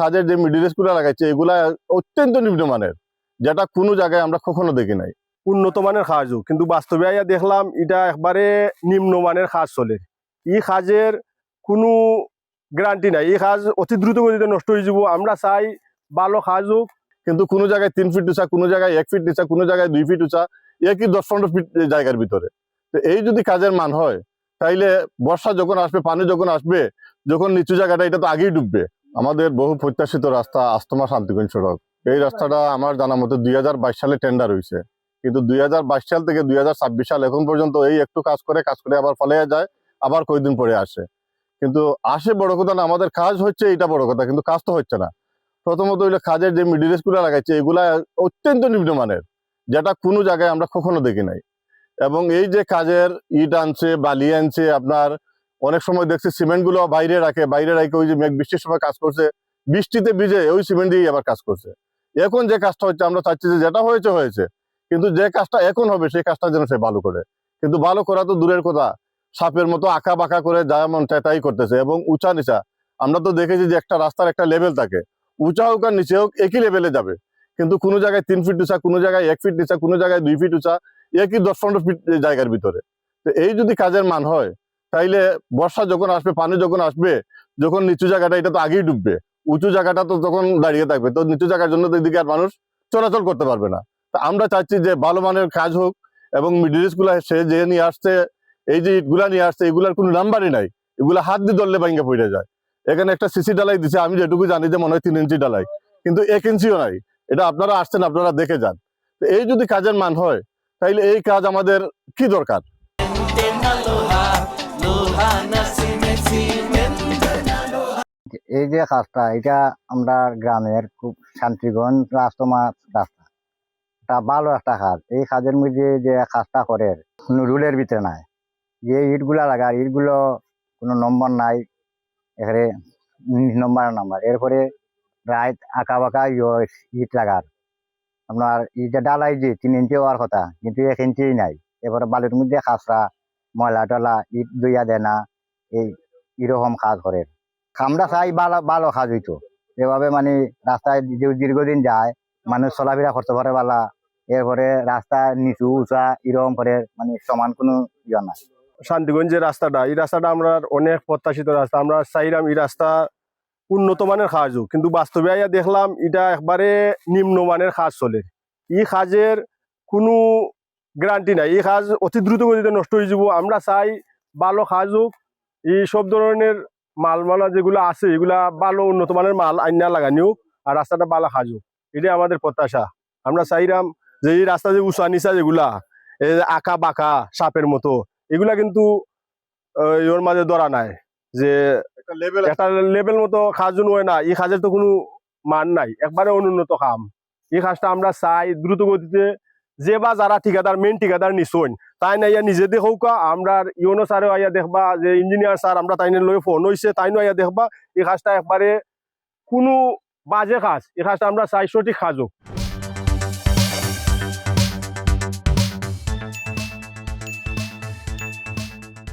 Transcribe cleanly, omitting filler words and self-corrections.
কাজের যে মিডিল স্কুলে লাগাইছে এগুলা অত্যন্ত নিম্নমানের, যেটা কোনো জায়গায় আমরা কখনো দেখি নাই। উন্নত মানের কাজও কিন্তু বাস্তবে আইয়া দেখলাম এটা একবারে নিম্নমানের কাজ চলে। এই কাজের কোনো গ্যারান্টি নাই, এই কাজ অতি দ্রুত গতিতে নষ্ট হয়ে যাব। আমরা চাই ভালো কাজ হোক, কিন্তু কোনো জায়গায় 3 ফিট উঁচা, কোনো জায়গায় 1 ফিট উঁচা, কোনো জায়গায় 2 ফিট উঁচা, একই 10-15 ফিট জায়গার ভিতরে। তো এই যদি কাজের মান হয় তাইলে বর্ষা যখন আসবে, পানি যখন আসবে, যখন নিচু জায়গাটা এটা তো আগেই ডুববে। আমাদের বহু প্রত্যাশিত রাস্তা আস্তমা শান্তিগঞ্জ সড়ক, এই রাস্তাটা আমার জানা মতো 2022 সালে টেন্ডার হয়েছে, কিন্তু 2022 সাল থেকে 2026 সাল এখন পর্যন্ত এই একটু কাজ করে আবার ফলে যায়, আবার কয়েকদিন পরে আসে। কিন্তু আসে বড় কথা না, আমাদের কাজ হচ্ছে এটা বড় কথা, কিন্তু কাজ তো হচ্ছে না। প্রথমত হইলে কাজের যে মিডিল স্কুলে লাগাইছে এগুলা অত্যন্ত নিম্নমানের, যেটা কোনো জায়গায় আমরা কখনো দেখি নাই। এবং এই যে কাজের ইট আনছে, বালি আনছে, আপনার অনেক সময় দেখছি সিমেন্ট গুলো বাইরে রাখে ওই যে মেঘ বৃষ্টির সময় কাজ করছে, বৃষ্টিতে ভিজে ওই সিমেন্ট দিয়ে আবার কাজ করছে। এখন যে কাজটা হচ্ছে আমরা চাচ্ছি যে যেটা হয়েছে, কিন্তু যে কাজটা এখন হবে সেই কাজটা যেন সে ভালো করে। কিন্তু ভালো করা তো দূরের কথা, সাপের মতো আঁকা বাঁকা করে যা মন চায় তাই করতেছে। এবং উঁচা নিচা আমরা তো দেখেছি যে একটা রাস্তার একটা লেভেল থাকে, উঁচা হোক আর নিচে হোক একই লেভেলে যাবে। কিন্তু কোনো জায়গায় 3 ফিট উঁচা, কোনো জায়গায় 1 ফিট নিচা, কোনো জায়গায় 2 ফিট উঁচা, একই 10-15 ফিট জায়গার ভিতরে। তো এই যদি কাজের মান হয় তাইলে বর্ষা যখন আসবে, পানি যখন আসবে, যখন নিচু জায়গাটা এটা তো আগেই ডুববে, উঁচু জায়গাটা তো তখন দাঁড়িয়ে থাকবে। তো নিচু জায়গার জন্য তো এদিকে আর মানুষ চলাচল করতে পারবে না। তা আমরা চাচ্ছি যে ভালো মানের কাজ হোক, এবং মিডিল স্কুল সে যে নিয়ে আসছে, এই যে ইটগুলা নিয়ে আসছে, এগুলার কোনো নাম্বারই নাই, এগুলা হাত দিয়ে ধরলে ভাঙ্গে পড়ে যায়। এখানে একটা সিসি ডালাই দিছে, আমি যেটুকু জানি যে মনে হয় 3 ইঞ্চি ডালাই, কিন্তু 1 ইঞ্চিও নাই। এটা আপনারা আসছেন, আপনারা দেখে যান। তো এই যদি কাজের মান হয় তাইলে এই কাজ আমাদের কি দরকার? এই যে কাজটা, এটা আমরা গ্রামের খুব শান্তিগঞ্জ রাস্তমা রাস্তা, এটা ভালো একটা কাজ। এই কাজের মধ্যে যে কাজটা করে কোনো রুলের ভিতরে নাই, যে ইটগুলা লাগায় ইটগুলো কোনো নম্বর নাই, এখানে নাম্বার এরপরে রাইট আঁকা বাঁকা ইট লাগার আপনার ইটা ডালাই যে 3 ইঞ্চি হওয়ার কথা, কিন্তু 1 ইঞ্চি নাই। এবারে বালির মধ্যে খাসরা ময়লা টলা ইট দইয়া দেয় না, এই এরকম কাজ করে। আমরা চাই ভালো ভালো কাজ হইতো, এভাবে মানে রাস্তায় দীর্ঘদিন যায়, মানুষ চলাফেরা করতে পারে বালা। এরপরে রাস্তা নিচু উঁচা এরকম করে, মানে সমান কোনো ইয়ে নাই। শান্তিগঞ্জের রাস্তাটা, এই রাস্তাটা আমরা অনেক প্রত্যাশিত রাস্তা। আমরা চাইলাম এই রাস্তা উন্নত মানের কাজ হোক, কিন্তু বাস্তবে আইয়া দেখলাম এটা একবারে নিম্নমানের কাজ চলে। এই কাজের কোনো গ্যারান্টি নাই, এই কাজ অতি দ্রুত গতিতে নষ্ট হয়ে যাব। আমরা চাই ভালো কাজ হোক, এই সব ধরনের মালমালা যেগুলো আছে এগুলা ভালো উন্নত মানের মাল আইনা লাগানি হোক, আর রাস্তাটা ভালো কাজ হোক, এটাই আমাদের প্রত্যাশা। আমরা চাইলাম যে এই রাস্তা যে উঁচা নিচা যেগুলা আঁকা বাঁকা সাপের মতো, এগুলা কিন্তু ওর মাঝে ধরা নাই, যে একটা লেভেল মতো কাজ নয় না। এই কাজের তো কোনো মান নাই, একবারে অনুন্নত কাম। এই কাজটা আমরা চাই দ্রুত গতিতে, যে বা যারা ঠিকাদার মেন ঠিকাদার নিশ্চয় তাই না ইয়া নিজে দেখৌকা। আমরা ইউনো স্যারও আইয়া দেখবা, যে ইঞ্জিনিয়ার স্যার আমরা তাই লয়ে ফোন হয়েছে, তাই নো আইয়া দেখবা। এই কাজটা একবারে কোনো বাজে কাজ, এই কাজটা আমরা চাই সঠিক কাজ হোক।